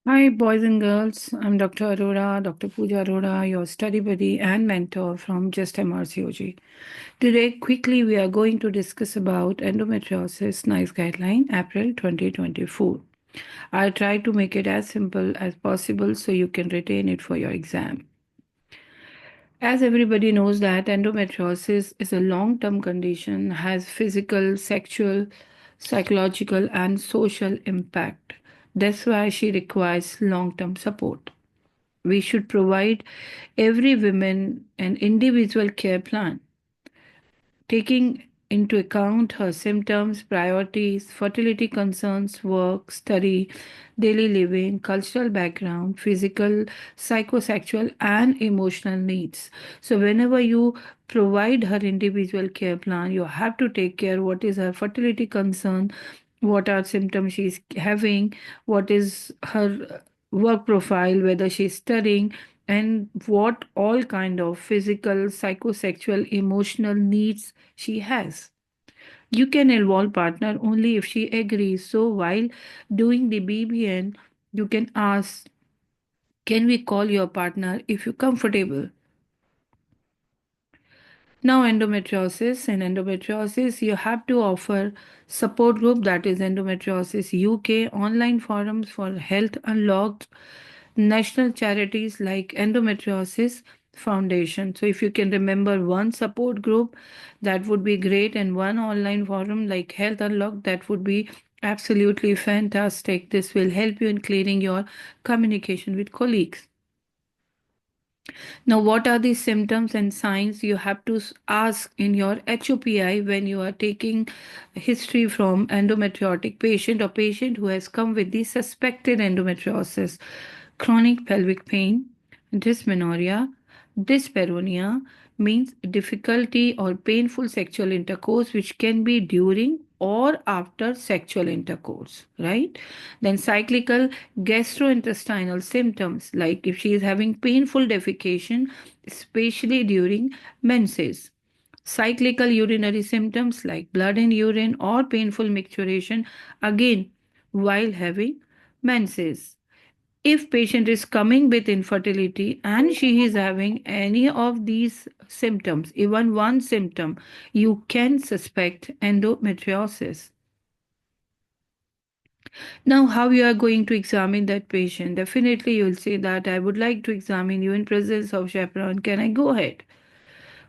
Hi, boys and girls. I'm Dr. Arora, Dr. Puuja Arora, your study buddy and mentor from Just MRCOG. Today, quickly, we are going to discuss about Endometriosis Nice Guideline, April 2024. I try to make it as simple as possible so you can retain it for your exam. As everybody knows that endometriosis is a long-term condition, has physical, sexual, psychological, and social impact. That's why she requires long-term support. We should provide every woman an individual care plan, taking into account her symptoms, priorities, fertility concerns, work, study, daily living, cultural background, physical, psychosexual, and emotional needs. So, whenever you provide her individual care plan, you have to take care what is her fertility concern, what are symptoms she's having, what is her work profile, whether she's studying, and what all kind of physical, psychosexual, emotional needs she has. You can involve partner only if she agrees. So while doing the BBN, you can ask, can we call your partner if you're comfortable? Now, endometriosis. In endometriosis, you have to offer support group, that is Endometriosis UK, online forums for health unlocked, national charities like Endometriosis Foundation. So, if you can remember one support group, that would be great, and one online forum like Health Unlocked, that would be absolutely fantastic. This will help you in clearing your communication with colleagues. Now, what are the symptoms and signs you have to ask in your HOPI when you are taking history from endometriotic patient or patient who has come with the suspected endometriosis? Chronic pelvic pain, dysmenorrhea, dyspareunia means difficulty or painful sexual intercourse, which can be during or after sexual intercourse, right? Then cyclical gastrointestinal symptoms, like if she is having painful defecation, especially during menses. Cyclical urinary symptoms like blood in urine or painful micturition, again while having menses. If patient is coming with infertility and she is having any of these symptoms, even one symptom, you can suspect endometriosis. Now, how you are going to examine that patient? Definitely, you will say that I would like to examine you in presence of chaperone. Can I go ahead?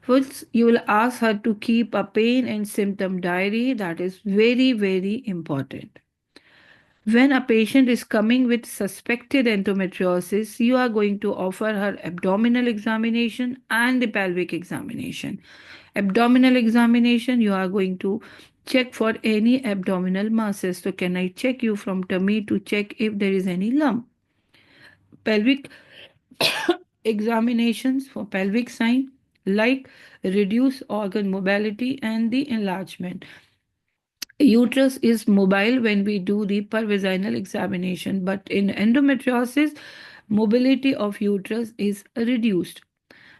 First, you will ask her to keep a pain and symptom diary. That is very, very important. When a patient is coming with suspected endometriosis, you are going to offer her abdominal examination and the pelvic examination. Abdominal examination, you are going to check for any abdominal masses. So, can I check you from tummy to check if there is any lump? Pelvic examinations for pelvic sign like reduced organ mobility and the enlargement. Uterus is mobile when we do the pervaginal examination, but in endometriosis, mobility of uterus is reduced.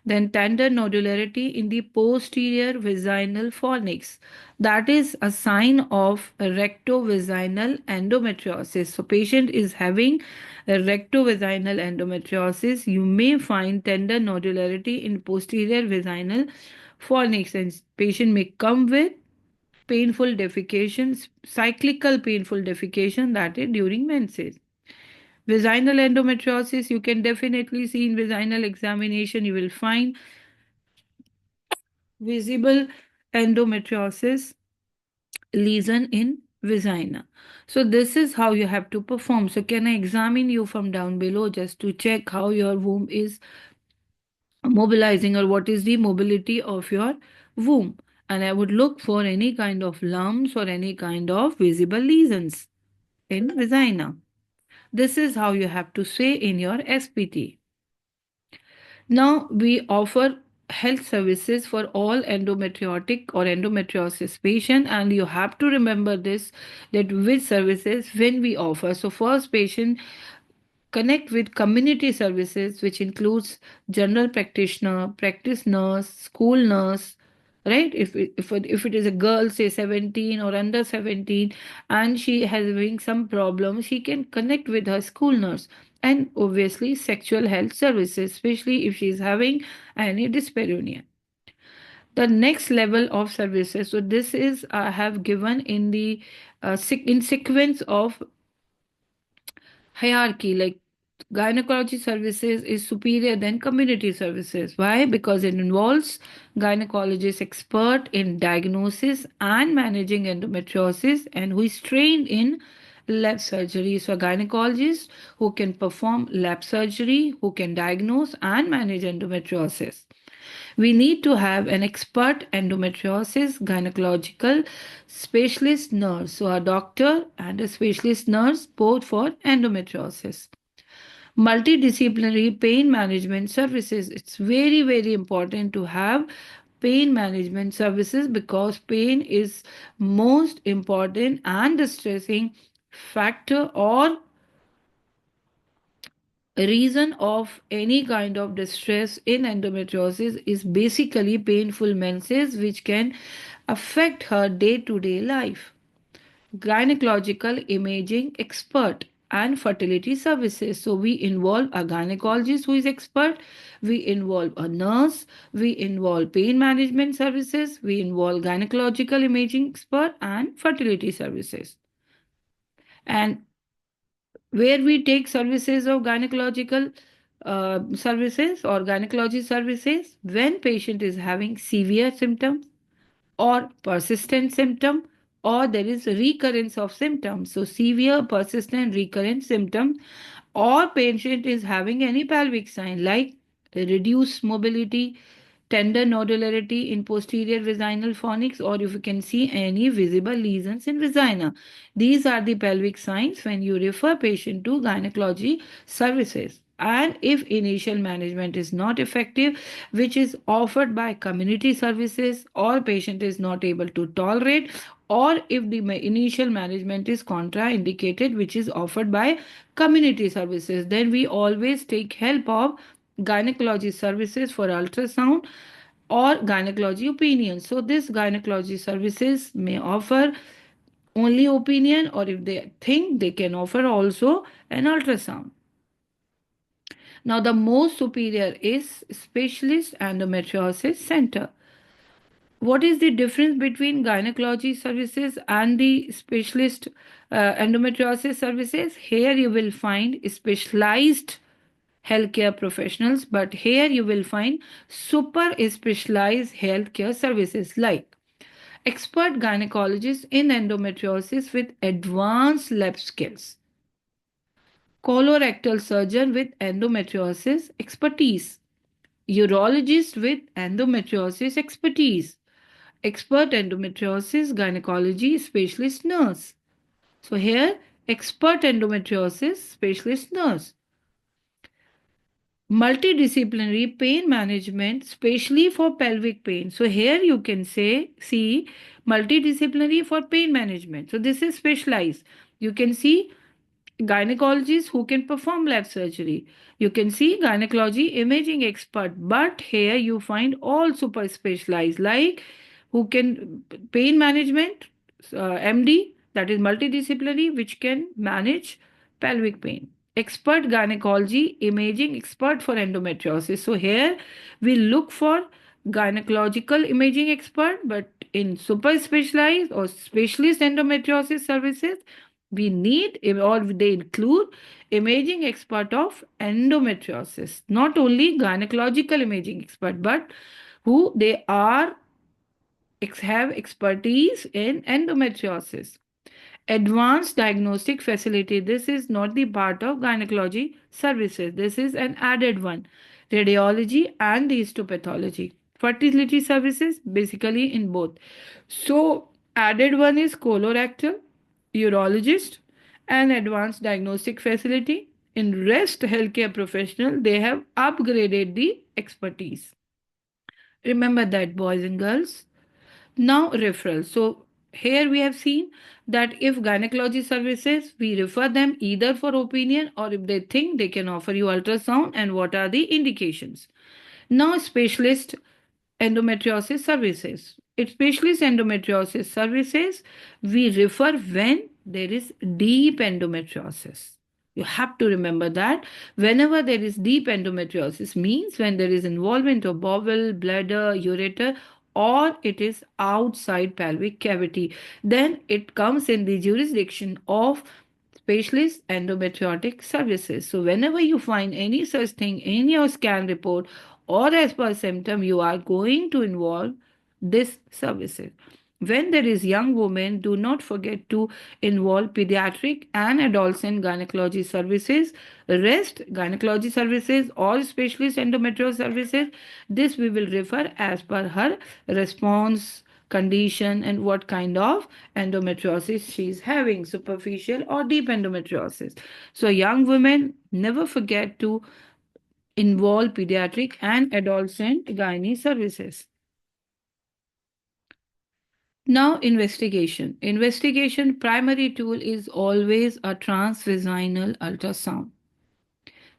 Then tender nodularity in the posterior vaginal fornix. That is a sign of rectovaginal endometriosis. So patient is having a rectovaginal endometriosis. You may find tender nodularity in posterior vaginal fornix, and patient may come with painful defecation, cyclical painful defecation, that is during menses. Vaginal endometriosis, you can definitely see in vaginal examination, you will find visible endometriosis lesion in vagina. So this is how you have to perform. So can I examine you from down below just to check how your womb is mobilizing, or what is the mobility of your womb? And I would look for any kind of lumps or any kind of visible lesions in vagina. This is how you have to say in your SPT. Now we offer health services for all endometriotic or endometriosis patient, and you have to remember this, that which services when we offer. So first, patient connect with community services, which includes general practitioner, practice nurse, school nurse, right? If it is a girl, say 17 or under 17, and she has having some problem, she can connect with her school nurse. And obviously sexual health services, especially if she is having any dyspareunia. The next level of services, so this is I have given in the in sequence of hierarchy, like gynecology services is superior than community services. Why? Because it involves gynecologist expert in diagnosis and managing endometriosis and who is trained in lab surgery. So a gynecologist who can perform lab surgery, who can diagnose and manage endometriosis. We need to have an expert endometriosis gynecological specialist nurse, so a doctor and a specialist nurse both for endometriosis. Multidisciplinary pain management services. It's very, very important to have pain management services because pain is most important and distressing factor or reason of any kind of distress in endometriosis is basically painful menses which can affect her day-to-day life. Gynecological imaging expert and fertility services. So we involve a gynecologist who is expert, we involve a nurse, we involve pain management services, we involve gynecological imaging expert and fertility services. And where we take services of gynecological services or gynecology services when patient is having severe symptoms or persistent symptom or there is recurrence of symptoms. So severe persistent recurrent symptom or patient is having any pelvic sign like reduced mobility, tender nodularity in posterior vaginal fornix, or if you can see any visible lesions in vagina. These are the pelvic signs when you refer patient to gynecology services. And if initial management is not effective, which is offered by community services, or patient is not able to tolerate, or if the initial management is contraindicated, which is offered by community services, then we always take help of gynecology services for ultrasound or gynecology opinion. So this gynecology services may offer only opinion, or if they think they can offer also an ultrasound. Now the most superior is specialist endometriosis center. What is the difference between gynecology services and the specialist endometriosis services? Here you will find specialized healthcare professionals, but here you will find super specialized healthcare services like expert gynecologists in endometriosis with advanced lab skills, colorectal surgeon with endometriosis expertise, urologist with endometriosis expertise, expert endometriosis gynecology specialist nurse. So here expert endometriosis specialist nurse, multidisciplinary pain management, especially for pelvic pain. So here you can see multidisciplinary for pain management. So this is specialized. You can see gynecologists who can perform lab surgery. You can see gynecology imaging expert, but here you find all super specialized like who can pain management, MD, that is multidisciplinary, which can manage pelvic pain. Expert gynecology imaging expert for endometriosis. So here we look for gynecological imaging expert, but in super specialized or specialist endometriosis services, we need or they include imaging expert of endometriosis, not only gynecological imaging expert, but who they are have expertise in endometriosis. Advanced diagnostic facility. This is not the part of gynecology services. This is an added one. Radiology and histopathology. Fertility services basically in both. So added one is colorectal, urologist, and advanced diagnostic facility. In rest healthcare professional, they have upgraded the expertise. Remember that, boys and girls. Now, referral. So, here we have seen that if gynecology services, we refer them either for opinion or if they think they can offer you ultrasound and what are the indications. Now, specialist endometriosis services. It specialist endometriosis services we refer when there is deep endometriosis. You have to remember that whenever there is deep endometriosis means when there is involvement of bowel, bladder, ureter, or it is outside pelvic cavity, then it comes in the jurisdiction of specialist endometriotic services. So whenever you find any such thing in your scan report or as per symptom, you are going to involve this services. When there is young women, do not forget to involve pediatric and adolescent gynecology services, rest gynecology services or specialist endometrial services. This we will refer as per her response condition and what kind of endometriosis she is having, superficial or deep endometriosis. So young women, never forget to involve pediatric and adolescent gynae services. Now, investigation. Investigation primary tool is always a transvaginal ultrasound.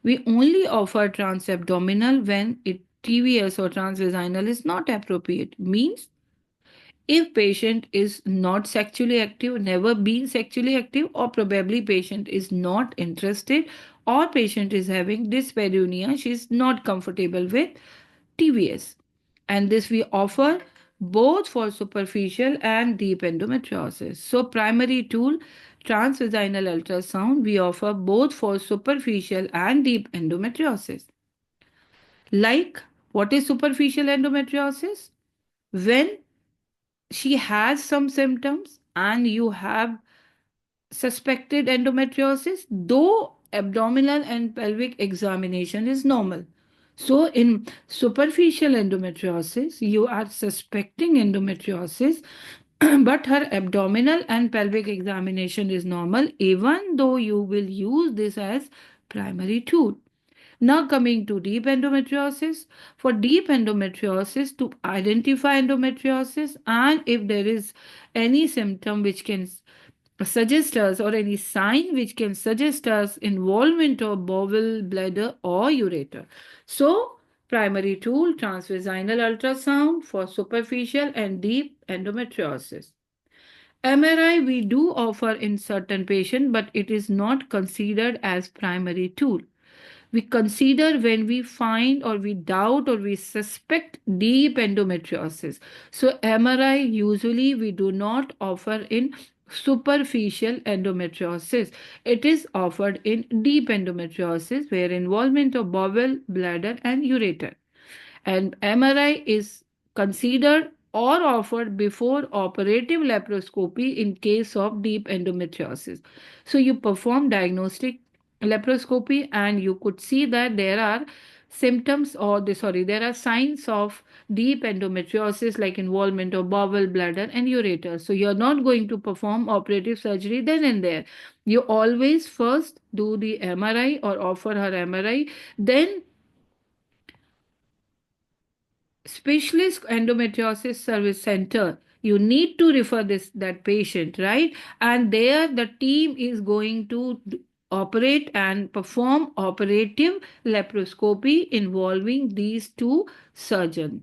We only offer transabdominal when it TVS or transvaginal is not appropriate. Means if patient is not sexually active, never been sexually active, or probably patient is not interested, or patient is having dyspareunia, she is not comfortable with TVS. And this we offer both for superficial and deep endometriosis. So primary tool transvaginal ultrasound we offer both for superficial and deep endometriosis. Like what is superficial endometriosis? When she has some symptoms and you have suspected endometriosis, though abdominal and pelvic examination is normal. So, in superficial endometriosis, you are suspecting endometriosis, but her abdominal and pelvic examination is normal, even though you will use this as primary tool. Now coming to deep endometriosis. For deep endometriosis, to identify endometriosis and if there is any symptom which can suggest us or any sign which can suggest us involvement of bowel, bladder or ureter. So primary tool transvaginal ultrasound for superficial and deep endometriosis. MRI we do offer in certain patients, but it is not considered as primary tool. We consider when we find or we doubt or we suspect deep endometriosis. So MRI usually we do not offer in superficial endometriosis. It is offered in deep endometriosis where involvement of bowel, bladder and ureter. And MRI is considered or offered before operative laparoscopy in case of deep endometriosis. So you perform diagnostic laparoscopy and you could see that there are symptoms or there are signs of deep endometriosis like involvement of bowel, bladder and ureter. So you're not going to perform operative surgery then and there. You always first do the MRI or offer her MRI, then specialist endometriosis service center, you need to refer this that patient, right? And there the team is going to operate and perform operative laparoscopy involving these two surgeons.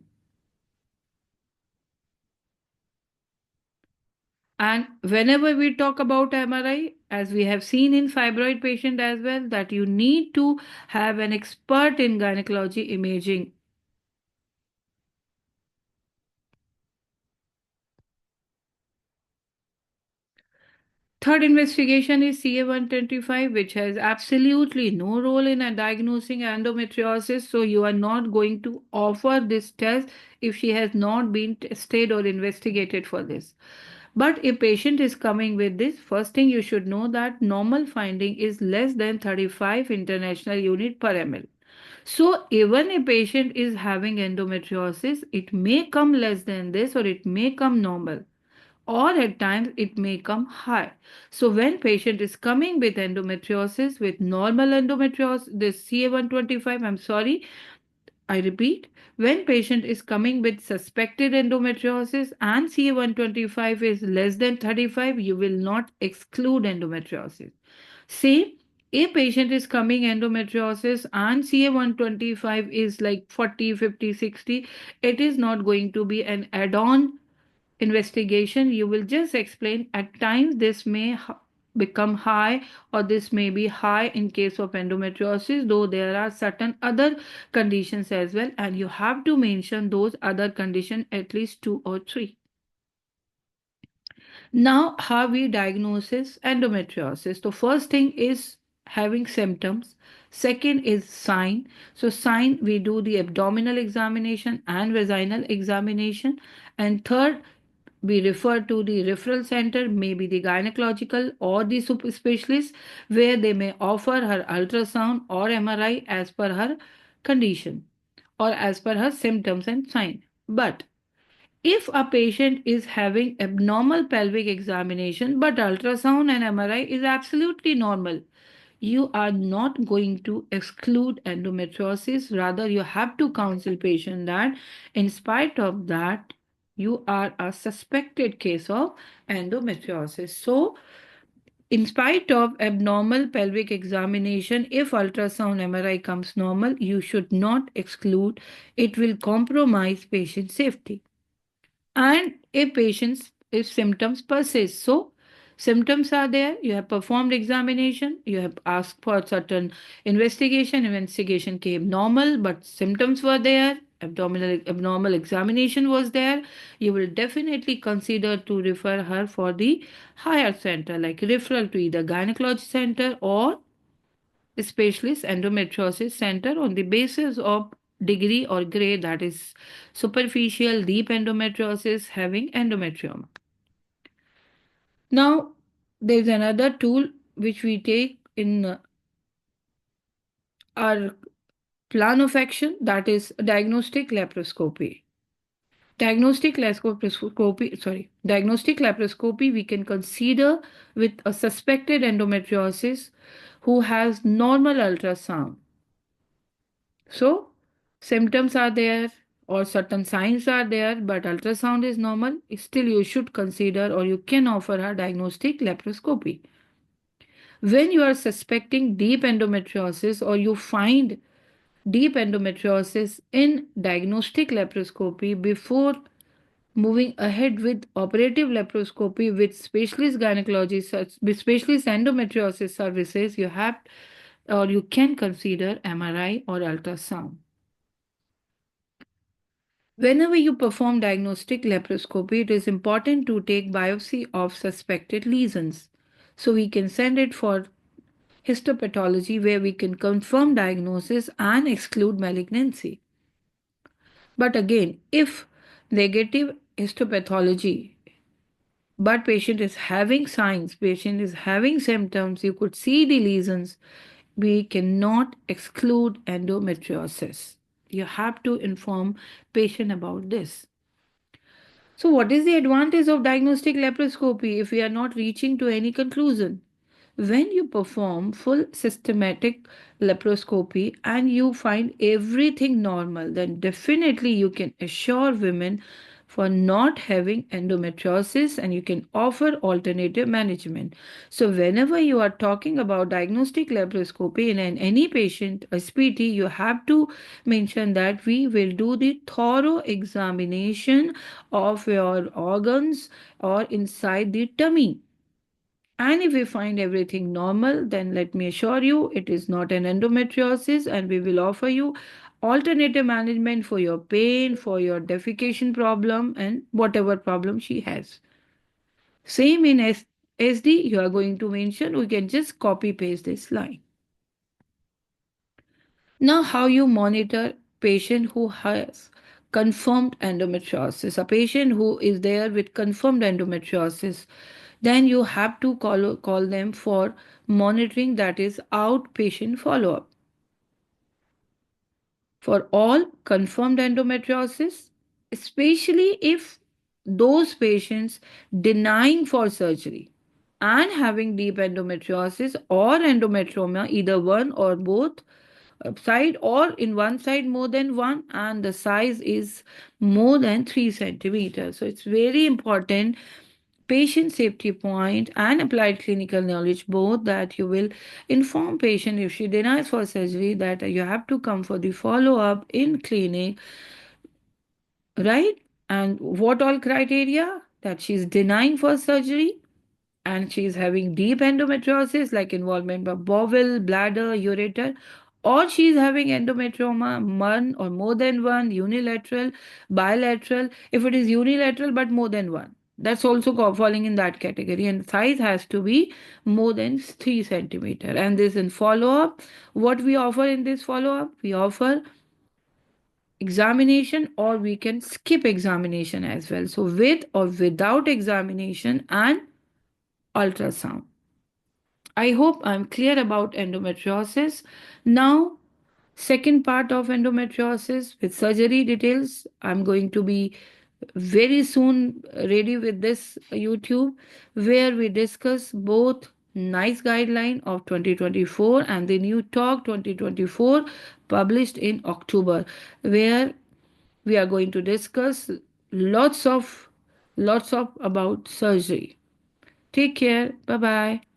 And whenever we talk about MRI, as we have seen in fibroid patient as well, that you need to have an expert in gynecology imaging. Third investigation is CA125, which has absolutely no role in diagnosing endometriosis. So you are not going to offer this test if she has not been tested or investigated for this. But if patient is coming with this, first thing you should know that normal finding is less than 35 international unit per ml. So even a patient is having endometriosis, it may come less than this or it may come normal or at times it may come high. So when patient is coming with endometriosis, with normal endometriosis, this CA125, I'm sorry, I repeat, when patient is coming with suspected endometriosis and CA125 is less than 35, you will not exclude endometriosis. Say a patient is coming endometriosis and CA125 is like 40, 50, 60, it is not going to be an add-on investigation. You will just explain at times this may become high or this may be high in case of endometriosis, though there are certain other conditions as well, and you have to mention those other conditions, at least two or three. Now, how we diagnose endometriosis? The first thing is having symptoms. Second is sign. So, sign we do the abdominal examination and vaginal examination. And third, we refer to the referral center, maybe the gynecological or the super specialist, where they may offer her ultrasound or MRI as per her condition or as per her symptoms and sign. But if a patient is having abnormal pelvic examination but ultrasound and MRI is absolutely normal, you are not going to exclude endometriosis. Rather, you have to counsel patient that in spite of that, you are a suspected case of endometriosis. So, in spite of abnormal pelvic examination, if ultrasound MRI comes normal, you should not exclude. It will compromise patient safety. And a patient's if symptoms persist. So, symptoms are there, you have performed examination, you have asked for certain investigation came normal, but symptoms were there, abnormal examination was there, you will definitely consider to refer her for the higher center, like referral to either gynecology center or specialist endometriosis center on the basis of degree or grade, that is superficial deep endometriosis having endometrium. Now, there is another tool which we take in our plan of action, that is diagnostic laparoscopy. Diagnostic laparoscopy we can consider with a suspected endometriosis who has normal ultrasound. So, symptoms are there or certain signs are there, but ultrasound is normal. Still, you should consider or you can offer a diagnostic laparoscopy. When you are suspecting deep endometriosis or you find deep endometriosis in diagnostic laparoscopy, before moving ahead with operative laparoscopy with specialist gynecology, with specialist endometriosis services, you have or you can consider MRI or ultrasound. Whenever you perform diagnostic laparoscopy, it is important to take biopsy of suspected lesions. So we can send it for histopathology where we can confirm diagnosis and exclude malignancy. But again, if negative histopathology but patient is having signs, patient is having symptoms, you could see the lesions, we cannot exclude endometriosis. You have to inform patient about this. So what is the advantage of diagnostic laparoscopy if we are not reaching to any conclusion? When you perform full systematic laparoscopy and you find everything normal, then definitely you can assure women for not having endometriosis and you can offer alternative management. So whenever you are talking about diagnostic laparoscopy in any patient SPT, you have to mention that we will do the thorough examination of your organs or inside the tummy. And if we find everything normal, then let me assure you it is not an endometriosis and we will offer you alternative management for your pain, for your defecation problem and whatever problem she has. Same in SD, you are going to mention, we can just copy paste this line. Now, how you monitor patient who has confirmed endometriosis, a patient who is there with confirmed endometriosis, then you have to call them for monitoring, that is outpatient follow-up. For all confirmed endometriosis, especially if those patients denying for surgery and having deep endometriosis or endometrioma, either one or both, side or in one side more than one, and the size is more than 3 centimeters. So it's very important patient safety point and applied clinical knowledge both, that you will inform patient if she denies for surgery that you have to come for the follow up in clinic, right? And what all criteria? That she's denying for surgery and she's having deep endometriosis like involvement of bowel, bladder, ureter, or she's having endometrioma, one or more than one, unilateral, bilateral. If it is unilateral but more than one, that's also falling in that category. And size has to be more than 3 centimeter. And this in follow up, what we offer in this follow up, we offer examination or we can skip examination as well. So with or without examination and ultrasound. I hope I'm clear about endometriosis. Now, second part of endometriosis with surgery details. I'm going to be very soon ready with this YouTube where we discuss both NICE guideline of 2024 and the new talk 2024 published in October, where we are going to discuss lots of about surgery. Take care. Bye bye.